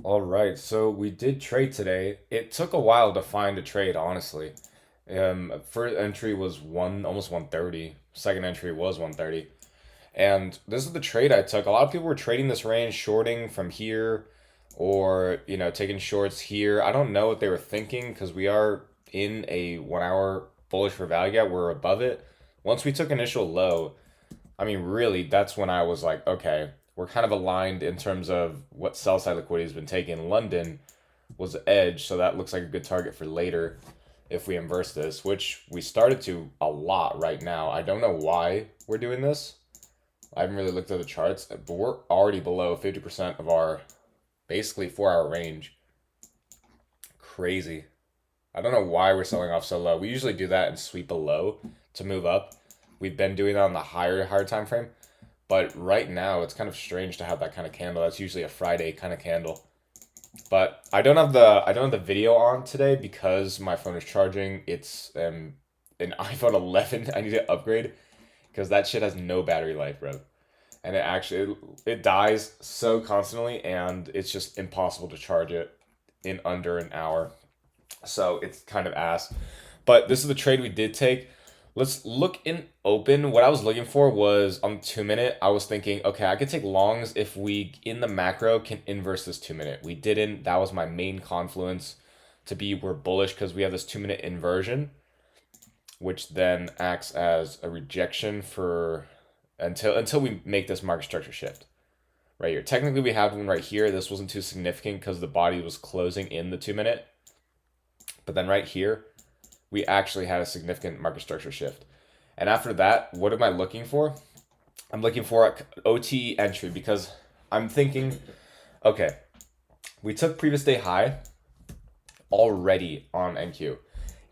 All right, so we did trade today. It took a while to find a trade, honestly. First entry was almost 130. Second entry was 130. And this is the trade I took. A lot of people were trading this range, shorting from here, or taking shorts here. I don't know what they were thinking because we are in a 1 hour bullish for value gap. We're above it. Once we took initial low, I mean, really, that's when I was like, okay, we're kind of aligned in terms of what sell side liquidity has been taking. London was the edge, so that looks like a good target for later if we inverse this, which we started to a lot right now. I don't know why we're doing this. I haven't really looked at the charts, but we're already below 50% of our basically 4 hour range. Crazy. I don't know why we're selling off so low. We usually do that and sweep below to move up. We've been doing that on the higher time frame. But right now, it's kind of strange to have that kind of candle. That's usually a Friday kind of candle. But I don't have the video on today because my phone is charging. It's an iPhone 11. I need to upgrade because that shit has no battery life, bro. And it dies so constantly, and it's just impossible to charge it in under an hour. So it's kind of ass. But this is the trade we did take. Let's look in open. What I was looking for was on 2 minute. I was thinking, okay, I could take longs if we in the macro can inverse this 2 minute. We didn't. That was my main confluence to be we're bullish because we have this 2 minute inversion, which then acts as a rejection for until we make this market structure shift right here. Technically, we have one right here. This wasn't too significant because the body was closing in the 2 minute, but then right here we actually had a significant market structure shift. And after that, what am I looking for? I'm looking for an OTE entry because I'm thinking, okay, we took previous day high already on NQ.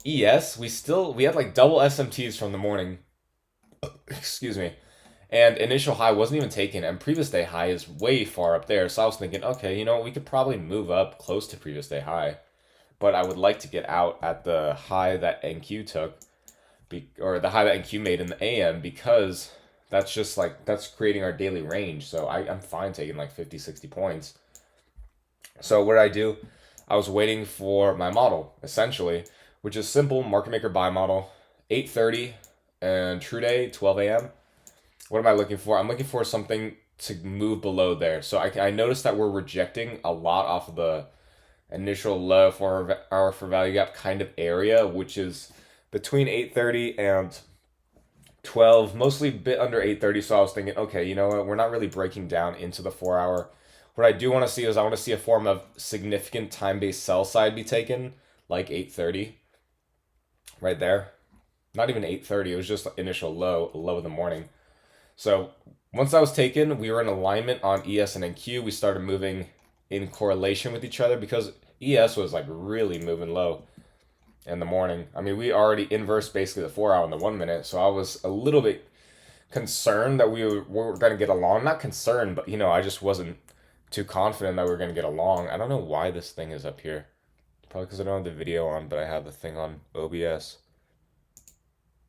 ES, we had like double SMTs from the morning. Excuse me. And initial high wasn't even taken, and previous day high is way far up there. So I was thinking, okay, we could probably move up close to previous day high, but I would like to get out at the high that NQ took, or the high that NQ made in the AM because that's just like that's creating our daily range. So I'm fine taking like 50, 60 points. So what did I do? I was waiting for my model essentially, which is simple market maker buy model, 8:30 and true day 12 a.m. What am I looking for? I'm looking for something to move below there. So I noticed that we're rejecting a lot off of the initial low for our for value gap kind of area, which is between 8:30 and 12, mostly a bit under 8:30. So I was thinking, okay, you know what? We're not really breaking down into the 4 hour. What I do want to see is I want to see a form of significant time based sell side be taken, like 8:30, right there. Not even 8:30. It was just initial low in the morning. So once that was taken, we were in alignment on ES and NQ. We started moving in correlation with each other because ES was like really moving low in the morning. I mean, we already inversed basically the 4 hour and the 1 minute, so I was a little bit concerned that we were going to get along. Not concerned, but I just wasn't too confident that we were going to get along. I don't know why this thing is up here. Probably because I don't have the video on, but I have the thing on OBS.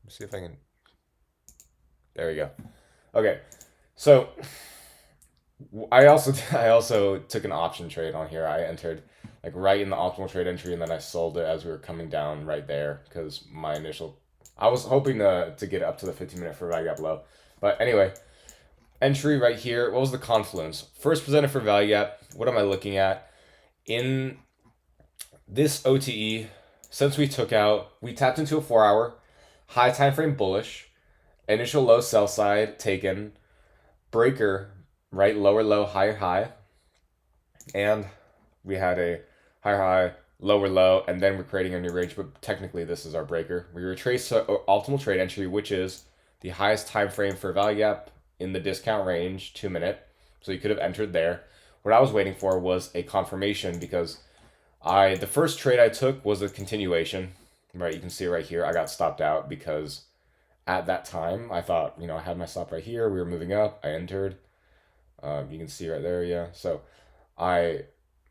Let's see if I can. There we go. Okay, so I also took an option trade on here. I entered like right in the optimal trade entry, and then I sold it as we were coming down right there because my initial I was hoping to get up to the 15 minute for value gap low. But anyway, entry right here. What was the confluence? First presented for value gap. What am I looking at in this OTE? Since we tapped into a 4 hour high time frame bullish, initial low sell side taken, breaker, right? Lower low, higher high. And we had a higher high, lower low, and then we're creating a new range. But technically, this is our breaker. We retrace to optimal trade entry, which is the highest time frame for value gap in the discount range, 2 minute. So you could have entered there. What I was waiting for was a confirmation because the first trade I took was a continuation. Right, you can see right here. I got stopped out because at that time I thought I had my stop right here. We were moving up. I entered. You can see right there, yeah. So I,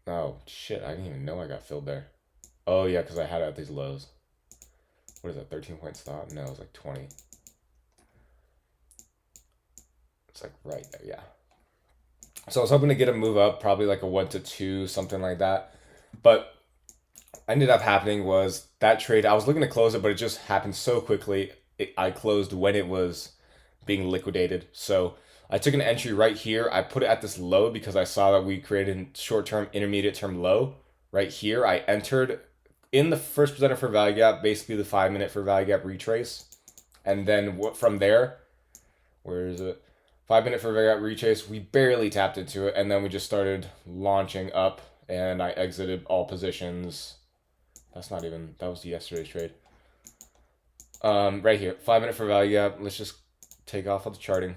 oh shit, I didn't even know I got filled there. Oh yeah, because I had it at these lows. What is that, 13 point stop? No, it was like 20. It's like right there, yeah. So I was hoping to get a move up, probably like a 1 to 2, something like that. But ended up happening was that trade, I was looking to close it, but it just happened so quickly. I closed when it was being liquidated. So I took an entry right here. I put it at this low because I saw that we created a short-term, intermediate-term low right here. I entered in the first presenter for value gap, basically the 5 minute for value gap retrace. And then from there, where is it? 5 minute for value gap retrace, we barely tapped into it. And then we just started launching up and I exited all positions. That was yesterday's trade. Right here, 5 minute for value gap. Let's just take off of the charting.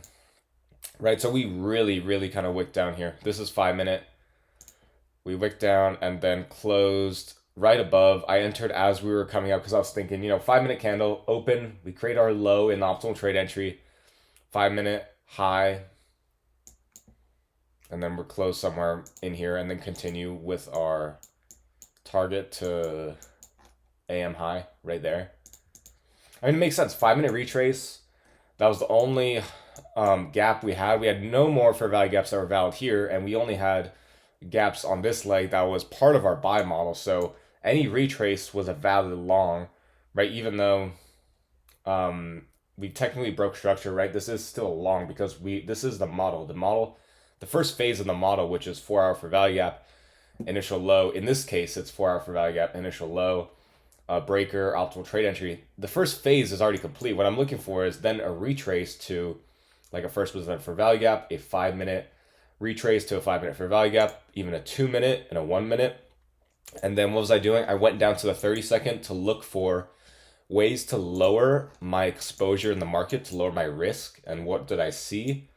Right, so we really kind of wicked down here. This is 5 minute. We wicked down and then closed right above. I entered as we were coming up because I was thinking, 5 minute candle, open. We create our low in the optimal trade entry. 5 minute high. And then we're closed somewhere in here and then continue with our target to AM high right there. I mean, it makes sense. 5 minute retrace. That was the only gap we had. We had no more fair value gaps that were valid here, and we only had gaps on this leg that was part of our buy model. So any retrace was a valid long, right? Even though we technically broke structure, right? This is still a long because this is the model. The first phase of the model, which is 4 hour for value gap, initial low. In this case, it's 4 hour for value gap, initial low. Breaker, optimal trade entry. The first phase is already complete. What I'm looking for is then a retrace to like a first presenter for value gap, a 5 minute retrace to a 5 minute for value gap, even a 2 minute and a 1 minute. And then what was I doing? I went down to the 30-second to look for ways to lower my exposure in the market, to lower my risk. And what did I see?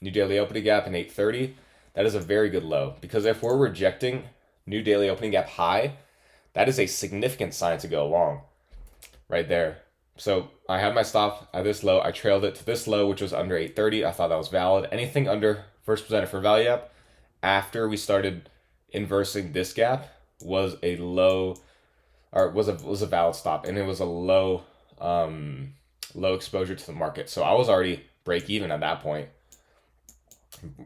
New daily opening gap in 830. That is a very good low because if we're rejecting new daily opening gap high, that is a significant sign to go long right there. So I had my stop at this low. I trailed it to this low, which was under 830. I thought that was valid. Anything under first presented for value gap after we started inversing this gap was a low, or was a valid stop, and it was a low exposure to the market. So I was already break even at that point.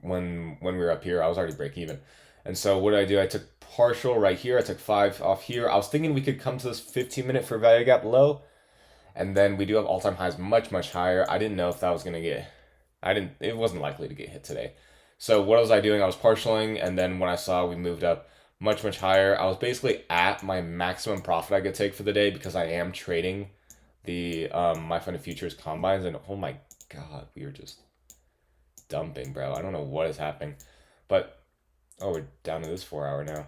When we were up here, I was already break even. And so what did I do? I took partial right here. I took 5 off here. I was thinking we could come to this 15-minute for value gap low. And then we do have all-time highs much higher. I didn't know if that was going to get... It wasn't likely to get hit today. So what was I doing? I was partialing, and then when I saw we moved up much higher, I was basically at my maximum profit I could take for the day because I am trading the my funded futures combines, and oh my god, we were just dumping, bro. I don't know what is happening. But, oh, we're down to this 4 hour now.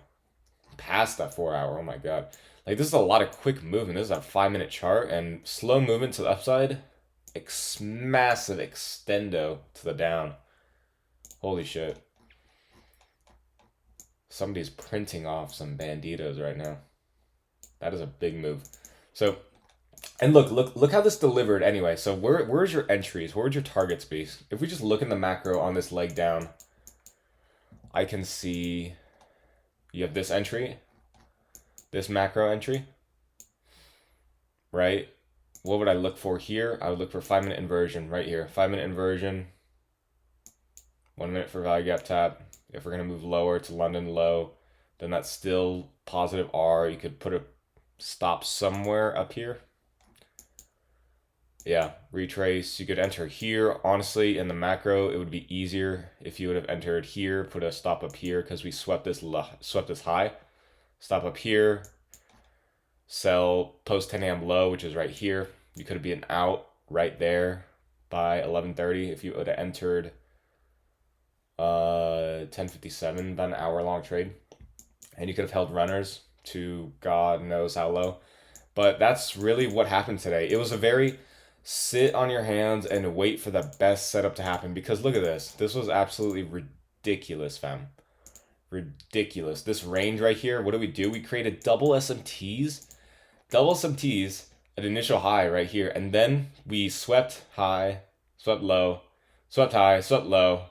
Past that 4 hour, oh my god. Like, this is a lot of quick movement. This is a 5 minute chart, and slow movement to the upside. Massive extendo to the down. Holy shit. Somebody's printing off some banditos right now. That is a big move. So, and look how this delivered anyway. So where's your entries? Where would your targets be? If we just look in the macro on this leg down, I can see you have this entry, this macro entry, right? What would I look for here? I would look for 5-minute inversion right here. 5-minute inversion, 1 minute for value gap tap. If we're going to move lower to London low, then that's still positive R. You could put a stop somewhere up here. Yeah, retrace. You could enter here. Honestly, in the macro, it would be easier if you would have entered here, put a stop up here because we swept this high. Stop up here. Sell post 10 a.m. low, which is right here. You could have been out right there by 11:30 if you would have entered 10:57, about an hour-long trade. And you could have held runners to God knows how low. But that's really what happened today. It was a very sit on your hands and wait for the best setup to happen. Because look at this. This was absolutely ridiculous, fam. Ridiculous. This range right here, what do? We created double SMTs. Double SMTs at initial high right here. And then we swept high, swept low, swept high, swept low,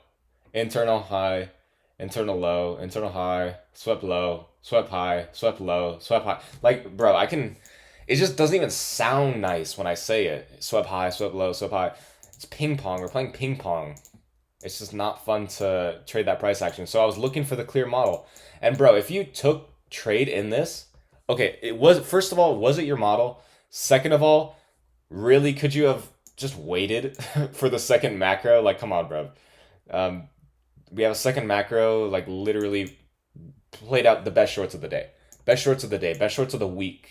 internal high, internal low, internal high, swept low, swept high, swept low, swept high. Like, bro, it just doesn't even sound nice when I say it. Swept high, swept low, swept high. It's ping pong. We're playing ping pong. It's just not fun to trade that price action. So I was looking for the clear model. And bro, if you took trade in this, okay, it was, first of all, was it your model? Second of all, really, could you have just waited for the second macro? Like, come on, bro. Um, we have a second macro, like literally played out the best shorts of the day. Best shorts of the day, best shorts of the week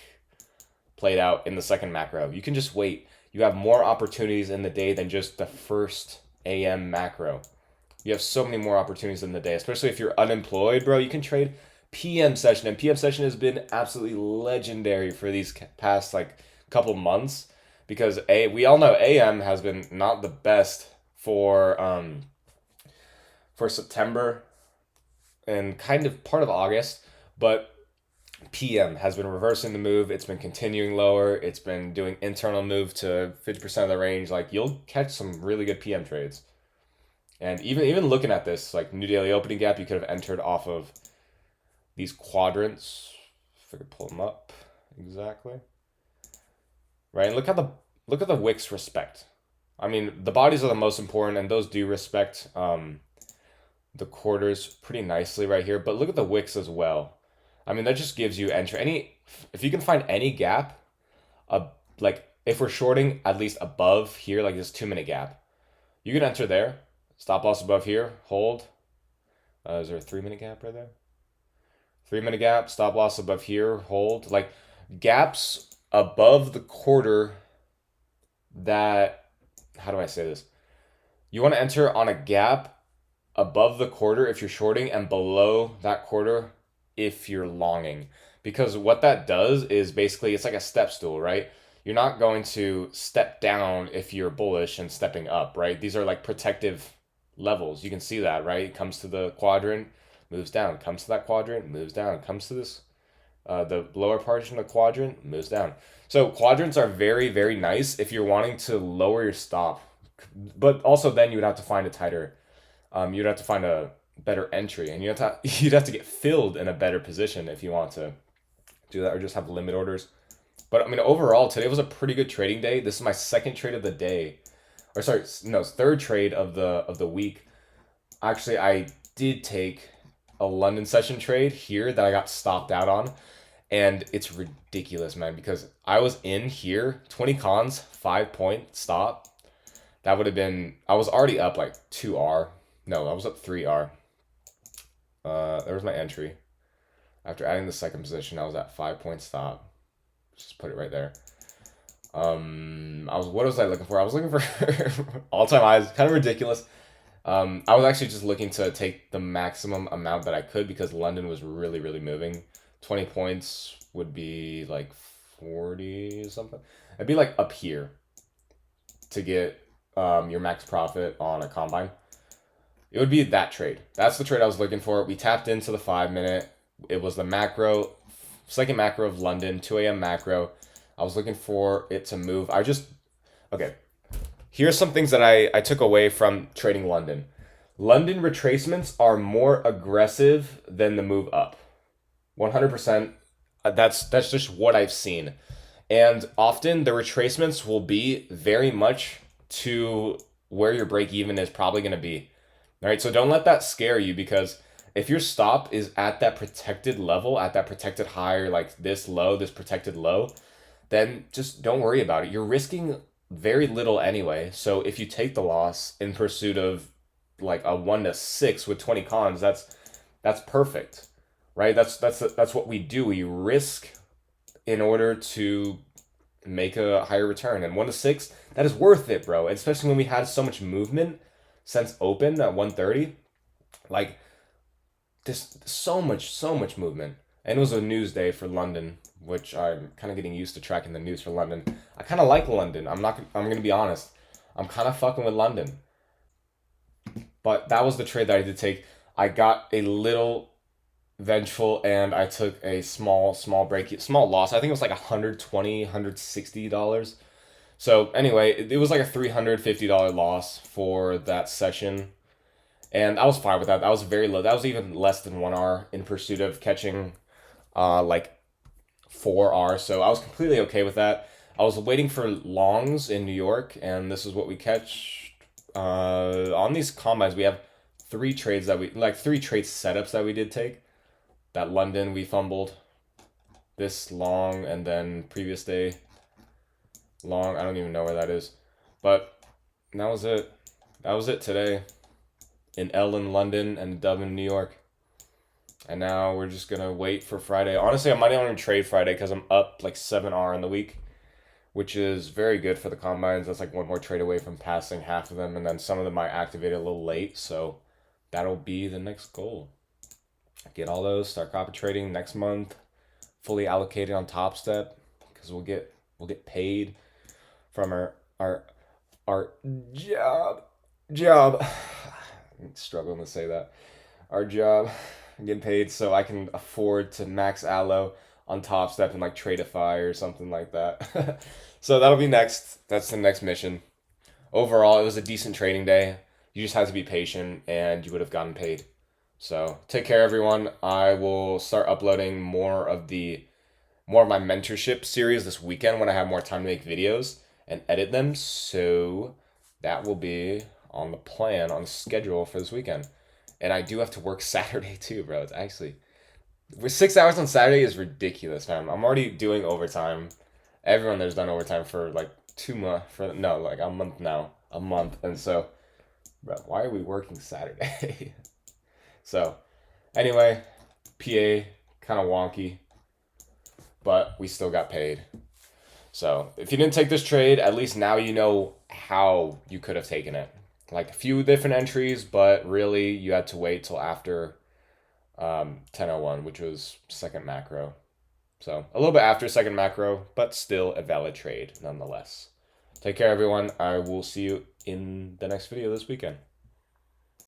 played out in the second macro. You can just wait. You have more opportunities in the day than just the first AM macro. You have so many more opportunities in the day, especially if you're unemployed, bro. You can trade PM session, and PM session has been absolutely legendary for these past like couple months because we all know AM has been not the best for September and kind of part of August, but PM has been reversing the move. It's been continuing lower. It's been doing internal move to 50% of the range. Like you'll catch some really good PM trades. And even looking at this, like new daily opening gap, you could have entered off of these quadrants. If I could pull them up exactly. Right? And look at the wicks respect. I mean, the bodies are the most important, and those do respect the quarters pretty nicely right here. But look at the wicks as well. I mean, that just gives you entry. If you can find any gap, like if we're shorting at least above here, like this 2 minute gap, you can enter there. Stop loss above here, hold. Is there a 3 minute gap right there? 3 minute gap, stop loss above here, hold. Like gaps above the quarter that, how do I say this? You want to enter on a gap above the quarter if you're shorting and below that quarter if you're longing. Because what that does is basically it's like a step stool, right? You're not going to step down if you're bullish and stepping up, right? These are like protective levels. You can see that, right? It comes to the quadrant, moves down, comes to that quadrant, moves down, comes to this, the lower portion of the quadrant, moves down. So quadrants are very, very nice if you're wanting to lower your stop. But also then you would have to find a tighter, you'd have to find a better entry, and you'd have to get filled in a better position if you want to do that, or just have limit orders. But I mean, overall, today was a pretty good trading day. This is my second trade of the day, or sorry, no, third trade of the week. Actually, I did take a London session trade here that I got stopped out on, and it's ridiculous, man, because I was in here 20 cons, 5 point stop. That would have been, I was already up like 2R. No, I was up 3R. There was my entry. After adding the second position, I was at 5 point stop. Just put it right there. What was I looking for? I was looking for all-time highs. Kind of ridiculous. I was actually just looking to take the maximum amount that I could because London was really, really moving. 20 points would be like 40 something. It'd be like up here to get your max profit on a combine. It would be that trade. That's the trade I was looking for. We tapped into the 5 minute. It was the macro, second macro of London, 2 a.m. macro. I was looking for it to move. Okay. Here's some things that I took away from trading London. London retracements are more aggressive than the move up. 100%. That's just what I've seen. And often the retracements will be very much to where your break even is probably going to be. All right, so don't let that scare you, because if your stop is at that protected level, at that protected high, or like this low, this protected low, then just don't worry about it. You're risking very little anyway. So if you take the loss in pursuit of like a 1-6 with 20 cons, that's perfect, right? That's what we do. We risk in order to make a higher return, and 1-6, that is worth it, bro. Especially when we had so much movement since open at 130, like there's so much movement. And it was a news day for London, which I'm kind of getting used to tracking the news for London. I kind of like London. I'm going to be honest. I'm kind of fucking with London. But that was the trade that I did take. I got a little vengeful and I took a small loss. I think it was like $120, $160. So anyway, it was like a $350 loss for that session. And I was fine with that. That was very low. That was even less than 1R in pursuit of catching like 4R. So I was completely okay with that. I was waiting for longs in New York, and this is what we catch. On these combines, we have three trade setups that we did take. That London we fumbled. This long, and then previous day long. I don't even know where that is, but that was it. That was it today. In L in London and Dub in New York. And now we're just gonna wait for Friday. Honestly, I might not even trade Friday because I'm up like 7R in the week, which is very good for the combines. That's like one more trade away from passing half of them, and then some of them might activate a little late. So that'll be the next goal. Get all those. Start copy trading next month. Fully allocated on Top Step because we'll get paid from our job. I'm struggling to say that. Our job. I'm getting paid so I can afford to max allo on Top Step and like Tradeify or something like that. So that'll be next. That's the next mission. Overall, it was a decent trading day. You just had to be patient and you would have gotten paid. So take care, everyone. I will start uploading more of my mentorship series this weekend when I have more time to make videos and edit them. So that will be on the schedule for this weekend. And I do have to work Saturday too, bro. It's actually, with 6 hours on Saturday is ridiculous, man. I'm already doing overtime. Everyone there's done overtime for like 2 months, like a month now, and so, bro, why are we working Saturday? So, anyway, PA kind of wonky, but we still got paid. So if you didn't take this trade, at least now you know how you could have taken it. Like a few different entries, but really you had to wait till after 10:01, which was second macro. So a little bit after second macro, but still a valid trade nonetheless. Take care, everyone. I will see you in the next video this weekend.